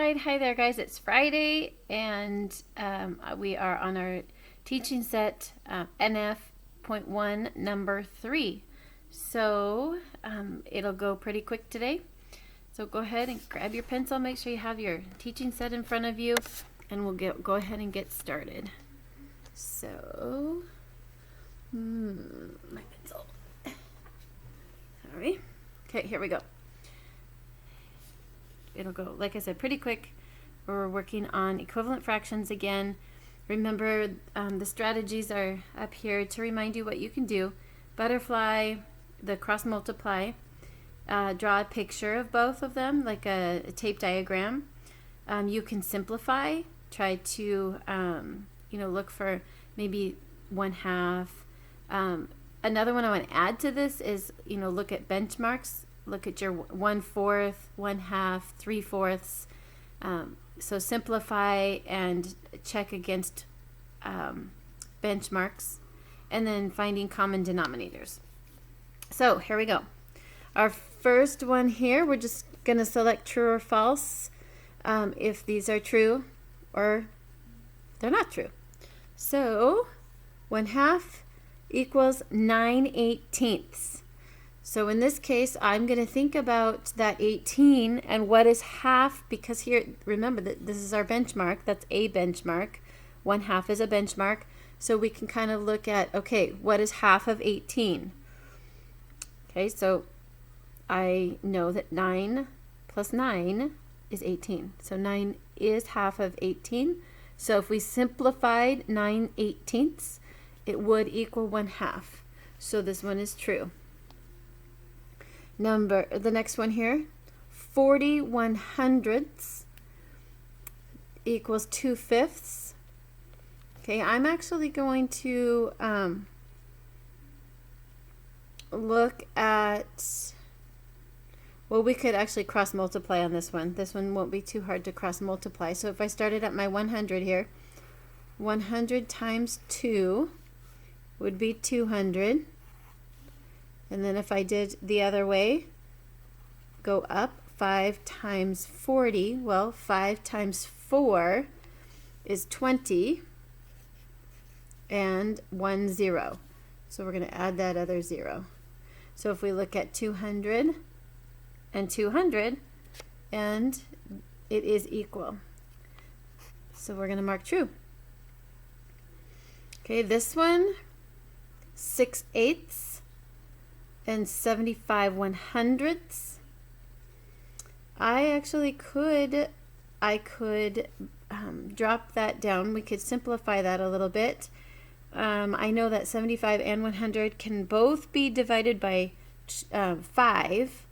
right. Hi there, guys. It's Friday, and we are on our teaching set NF.1 number 3. So it'll go pretty quick today. So go ahead and grab your pencil. Make sure you have your teaching set in front of you, and we'll go ahead and get started. So, my pencil. Sorry. Okay, here we go. It'll go, like I said, pretty quick. We're working on equivalent fractions again. Remember, the strategies are up here to remind you what you can do. Butterfly, the cross multiply, draw a picture of both of them, like a tape diagram. You can simplify, try to, look for maybe 1/2. Another one I want to add to this is, look at benchmarks. Look at your 1/4, 1/2, 3/4. So simplify and check against benchmarks, and then finding common denominators. So here we go. Our first one here, we're just going to select true or false if these are true or they're not true. So 1/2 equals 9/18. So in this case, I'm going to think about that 18 and what is half, because here, remember that this is our benchmark. That's a benchmark. 1/2 is a benchmark. So we can kind of look at, okay, what is half of 18? Okay, so I know that 9 plus 9 is 18. So 9 is half of 18. So if we simplified 9/18, it would equal 1/2. So this one is true. The next one here, 40/100 equals 2/5. Okay, I'm actually going to look at, well, we could actually cross multiply on this one. This one won't be too hard to cross multiply. So if I started at my 100 here, 100 times 2 would be 200. And then if I did the other way, go up 5 times 40, well, 5 times 4 is 20, and 1 0. So we're going to add that other 0. So if we look at 200 and 200, and it is equal. So we're going to mark true. Okay, this one, 6/8 and 75/100. I could drop that down. We could simplify that a little bit. I know that 75 and 100 can both be divided by 5.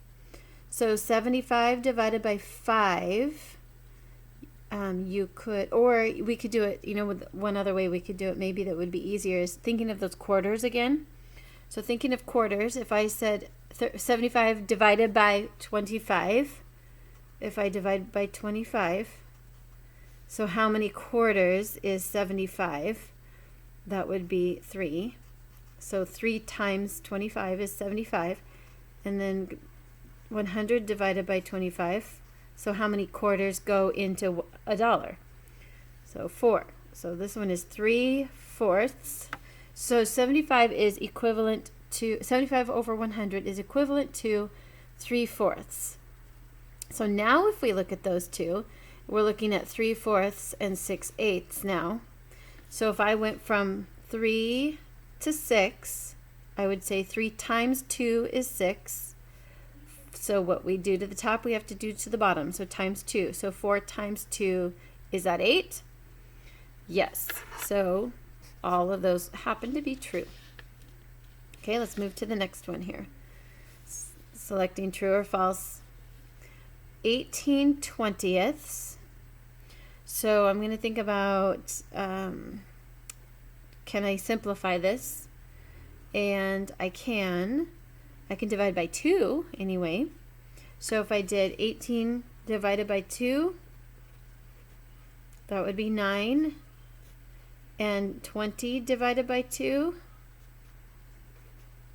So 75 divided by 5, you could, or we could do it, with one other way we could do it, maybe that would be easier, is thinking of those quarters again. So thinking of quarters, if I said 75 divided by 25, if I divide by 25, so how many quarters is 75? That would be 3. So 3 times 25 is 75. And then 100 divided by 25. So how many quarters go into $1? So 4. So this one is 3/4. So 75 is equivalent to, 75 over 100 is equivalent to 3/4. So now if we look at those two, we're looking at 3/4 and 6/8 now. So if I went from 3 to 6, I would say 3 times 2 is 6. So what we do to the top, we have to do to the bottom. So times 2. So 4 times 2, is that 8? Yes. So all of those happen to be true. Okay, let's move to the next one here. Selecting true or false. 18/20. So I'm going to think about, can I simplify this? And I can divide by 2 anyway. So if I did 18 divided by 2, that would be 9. And 20 divided by 2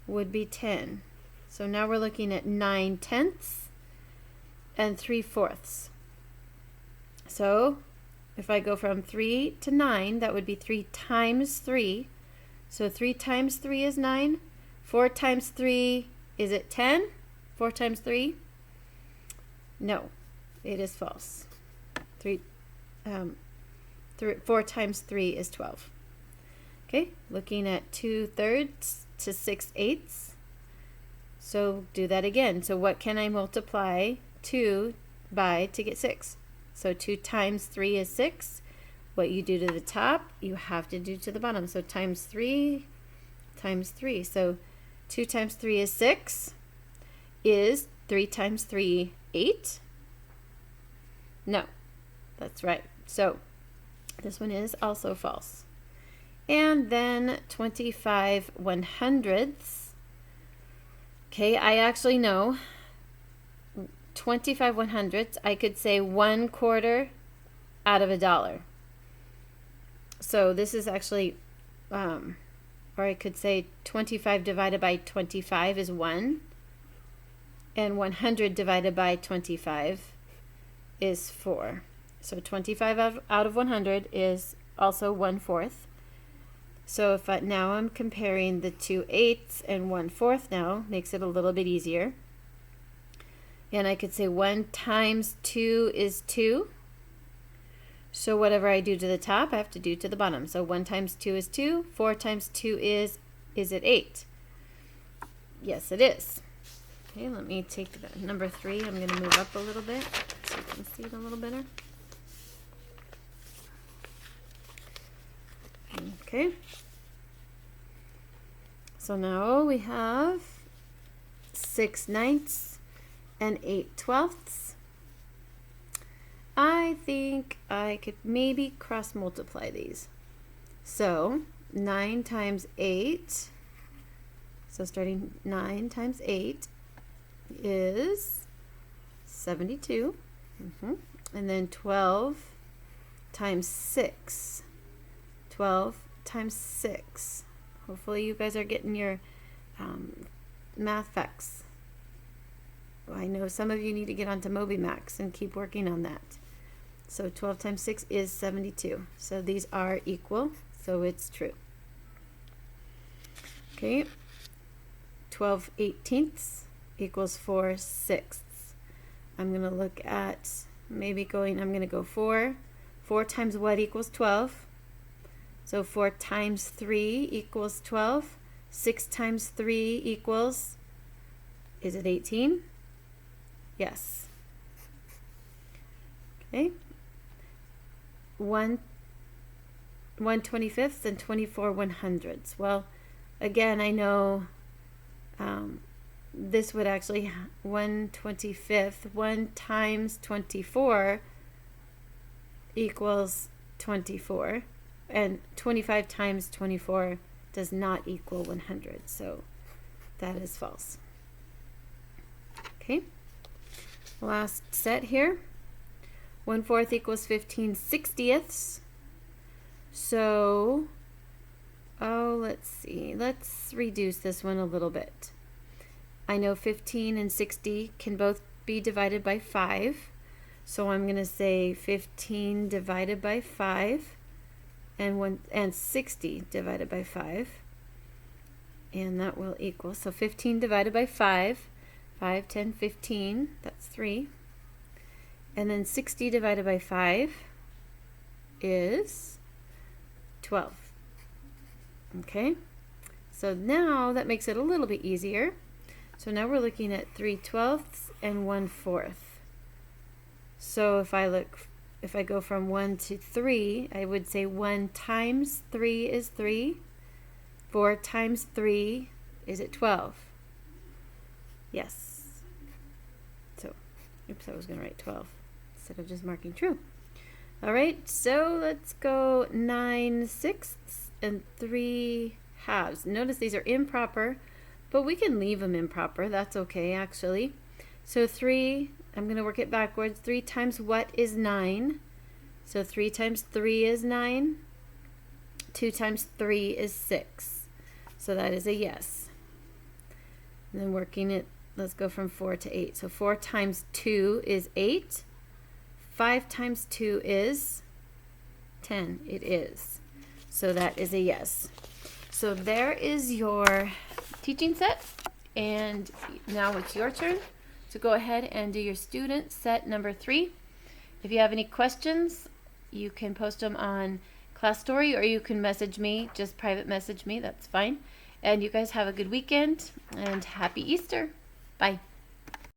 would be 10. So now we're looking at 9/10 and 3/4. So if I go from 3 to 9, that would be 3 times 3. So 3 times 3 is 9. 4 times 3, is it 10? 4 times 3? No, it is false. 4 times 3 is 12. Okay, looking at 2/3 to 6/8. So do that again. So what can I multiply 2 by to get 6? So 2 times 3 is 6. What you do to the top, you have to do to the bottom. So times 3 times 3. So 2 times 3 is 6. Is 3 times 3 8? No, that's right. So this one is also false. And then 25/100ths. Okay, I actually know 25/100ths, I could say 1/4 out of $1. So this is actually, or I could say 25 divided by 25 is 1, and 100 divided by 25 is 4. So 25 out of 100 is also 1/4. So if now I'm comparing the 2/8 and 1/4 now, makes it a little bit easier. And I could say 1 times 2 is 2. So whatever I do to the top, I have to do to the bottom. So 1 times 2 is 2. 4 times 2 is it 8? Yes, it is. Okay, let me take the number 3. I'm going to move up a little bit so you can see it a little better. Okay. So now we have 6/9 and 8/12. I think I could maybe cross multiply these. So 9 times 8, so starting 9 times 8 is 72. And then 12 times 6. 12 times 6. Hopefully you guys are getting your math facts. I know some of you need to get onto MobiMax and keep working on that. So 12 times 6 is 72. So these are equal, so it's true. Okay, 12/18 equals 4/6. I'm going to look at maybe I'm going to go 4. 4 times what equals 12? So 4 times 3 equals 12. 6 times 3 equals, is it 18? Yes. Okay. 1/25 and 24/100ths. Well, again, I know this would actually 1/25. 1 times 24 equals 24. And 25 times 24 does not equal 100. So that is false. Okay. Last set here. 1/4 equals 15/60ths. So, let's see. Let's reduce this one a little bit. I know 15 and 60 can both be divided by 5. So I'm going to say 15 divided by 5 and 60 divided by 5. And that will equal, so 15 divided by 5, 5, 10, 15, that's 3. And then 60 divided by 5 is 12. Okay, so now that makes it a little bit easier. So now we're looking at 3/12 and 1/4. So if I go from 1 to 3, I would say 1 times 3 is 3. 4 times 3, is it 12? Yes. So, oops, I was going to write 12 instead of just marking true. All right, so let's go 9/6 and 3/2. Notice these are improper, but we can leave them improper. That's okay, actually. So 3, I'm going to work it backwards. 3 times what is 9? So 3 times 3 is 9. 2 times 3 is 6. So that is a yes. And then working it, let's go from 4 to 8. So 4 times 2 is 8. 5 times 2 is 10. It is. So that is a yes. So there is your teaching set. And now it's your turn to go ahead and do your student set number 3. If you have any questions, you can post them on Class Story, or you can message me, just private message me, that's fine. And you guys have a good weekend and happy Easter. Bye.